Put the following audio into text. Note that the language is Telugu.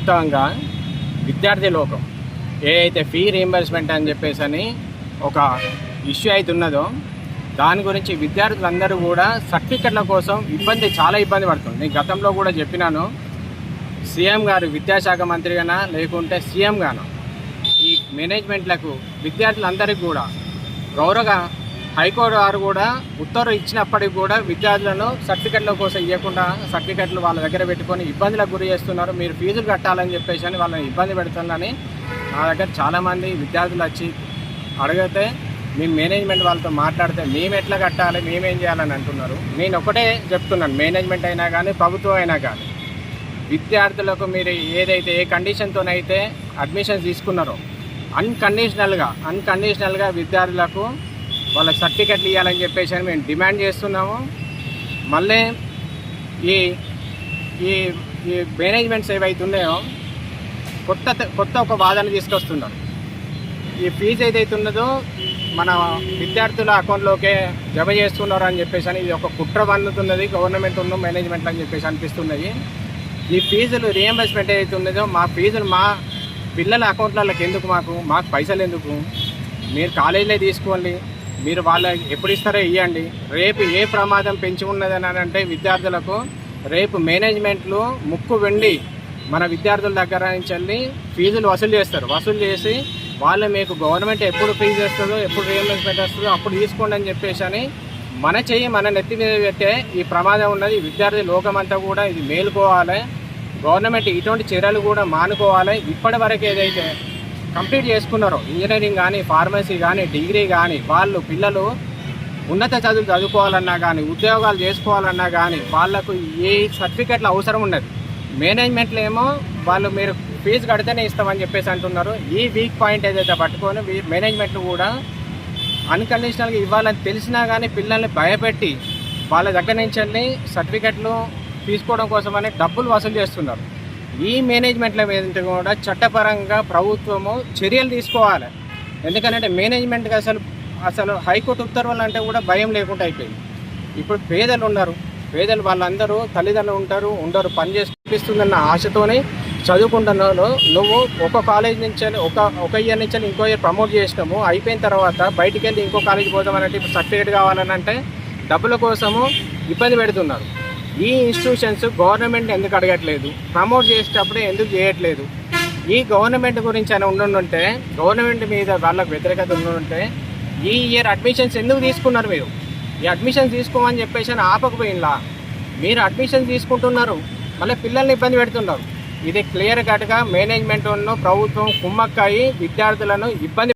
ప్రభుత్వంగా విద్యార్థి లోకం ఏదైతే ఫీ రీయింబర్స్మెంట్ అని చెప్పేసి ఒక ఇష్యూ అవుతున్నదో దాని గురించి విద్యార్థులందరూ కూడా సర్టిఫికెట్ల కోసం చాలా ఇబ్బంది పడుతుంది. నేను గతంలో కూడా చెప్పినాను, సీఎం గారు విద్యాశాఖ మంత్రిగానా లేకుంటే సీఎం గాను ఈ మేనేజ్మెంట్లకు విద్యార్థులందరికీ కూడా గౌరవ హైకోర్టు వారు కూడా ఉత్తర్వులు ఇచ్చినప్పటికీ కూడా విద్యార్థులను సర్టిఫికెట్ల కోసం ఇవ్వకుండా సర్టిఫికెట్లు వాళ్ళ దగ్గర పెట్టుకొని ఇబ్బందులకు గురి చేస్తున్నారు. మీరు ఫీజులు కట్టాలని చెప్పేసి అని వాళ్ళని ఇబ్బంది పెడుతుందని నా దగ్గర చాలామంది విద్యార్థులు వచ్చి అడిగితే మేము మేనేజ్మెంట్ వాళ్ళతో మాట్లాడితే మేము ఎట్లా కట్టాలి, మేమేం చేయాలని అంటున్నారు. నేను ఒకటే చెప్తున్నాను, మేనేజ్మెంట్ అయినా కానీ ప్రభుత్వం అయినా కానీ విద్యార్థులకు మీరు ఏదైతే ఏ కండిషన్తోనైతే అడ్మిషన్స్ తీసుకున్నారో అన్కండిషనల్గా విద్యార్థులకు వాళ్ళకి సర్టిఫికెట్లు ఇవ్వాలని చెప్పేసి మేము డిమాండ్ చేస్తున్నాము. మళ్ళీ ఈ ఈ ఈ మేనేజ్మెంట్స్ ఏవైతే ఉన్నాయో కొత్త ఒక వాదన తీసుకొస్తున్నారు. ఈ ఫీజు ఏదైతే ఉన్నదో మన విద్యార్థుల అకౌంట్లోకే జమ చేస్తున్నారు అని చెప్పేసి అని ఇది ఒక కుట్ర పన్నుతున్నది గవర్నమెంట్ ఉన్న మేనేజ్మెంట్ అని చెప్పేసి అనిపిస్తున్నది. ఈ ఫీజులు రీయింబర్స్మెంట్ ఏదైతే ఉన్నదో మా ఫీజులు మా పిల్లల అకౌంట్లకి ఎందుకు, మాకు పైసలు ఎందుకు? మీరు కాలేజీలో తీసుకోండి, మీరు వాళ్ళ ఎప్పుడు ఇస్తారో ఇవ్వండి. రేపు ఏ ప్రమాదం పెంచి ఉన్నదని అంటే విద్యార్థులకు రేపు మేనేజ్మెంట్లు ముక్కు వెండి మన విద్యార్థుల దగ్గర నుంచి వెళ్ళి ఫీజులు వసూలు చేసి వాళ్ళు మీకు గవర్నమెంట్ ఎప్పుడు ఫీజు వేస్తుందో ఎప్పుడు రీయింబర్స్మెంట్ వస్తుందో అప్పుడు తీసుకోండి అని చెప్పేసి అని మన నెత్తి మీద పెట్టే ఈ ప్రమాదం ఉన్నది. విద్యార్థి లోకమంతా కూడా ఇది మేలుకోవాలి. గవర్నమెంట్ ఇటువంటి చర్యలు కూడా మానుకోవాలి. ఇప్పటి వరకు ఏదైతే కంప్లీట్ చేసుకున్నారో ఇంజనీరింగ్ కానీ ఫార్మసీ కానీ డిగ్రీ కానీ వాళ్ళు పిల్లలు ఉన్నత చదువులు చదువుకోవాలన్నా కానీ ఉద్యోగాలు చేసుకోవాలన్నా కానీ వాళ్లకు ఏ సర్టిఫికెట్లు అవసరం ఉన్నది. మేనేజ్మెంట్లు ఏమో వాళ్ళు మీరు ఫీజు కడితేనే ఇస్తామని చెప్పేసి అంటున్నారు. ఈ వీక్ పాయింట్ ఏదైతే పట్టుకొని మేనేజ్మెంట్లు కూడా అన్కండిషనల్గా ఇవ్వాలని తెలిసినా కానీ పిల్లల్ని భయపెట్టి వాళ్ళ దగ్గర నుంచి వెళ్ళి సర్టిఫికెట్లు తీసుకోవడం కోసమని డబ్బులు వసూలు చేస్తున్నారు. ఈ మేనేజ్మెంట్ల మీద కూడా చట్టపరంగా ప్రభుత్వము చర్యలు తీసుకోవాలి. ఎందుకంటే మేనేజ్మెంట్కి అసలు హైకోర్టు ఉత్తర్వులు అంటే కూడా భయం లేకుండా అయిపోయింది. ఇప్పుడు పేదలు వాళ్ళందరూ తల్లిదండ్రులు ఉండరు, పని చేపిస్తుందన్న ఆశతోనే చదువుకుంటున్నాను. నువ్వు ఒక కాలేజ్ నుంచి ఒక ఇయర్ నుంచి ఇంకో ఇయర్ ప్రమోట్ చేసినాము, అయిపోయిన తర్వాత బయటికి వెళ్ళి ఇంకో కాలేజ్ పోదామనంటే ఇప్పుడు సర్టిఫికేట్ కావాలనంటే డబ్బుల కోసము ఇబ్బంది పెడుతున్నారు. ఈ ఇన్స్టిట్యూషన్స్ గవర్నమెంట్ ఎందుకు అడగట్లేదు, ప్రమోట్ చేసేటప్పుడు ఎందుకు చేయట్లేదు? ఈ గవర్నమెంట్ గురించి అని ఉండుంటే, గవర్నమెంట్ మీద వాళ్ళకు వ్యతిరేకత ఉండుంటే ఈ ఇయర్ అడ్మిషన్స్ ఎందుకు తీసుకున్నారు? మీరు ఈ అడ్మిషన్స్ తీసుకోమని చెప్పేసి అని ఆపకపోయినలా మీరు అడ్మిషన్స్ తీసుకుంటున్నారు, మళ్ళీ పిల్లల్ని ఇబ్బంది పెడుతున్నారు. ఇది క్లియర్ కట్గా మేనేజ్మెంట్ ప్రభుత్వం కుమ్మక్కాయి విద్యార్థులను ఇబ్బంది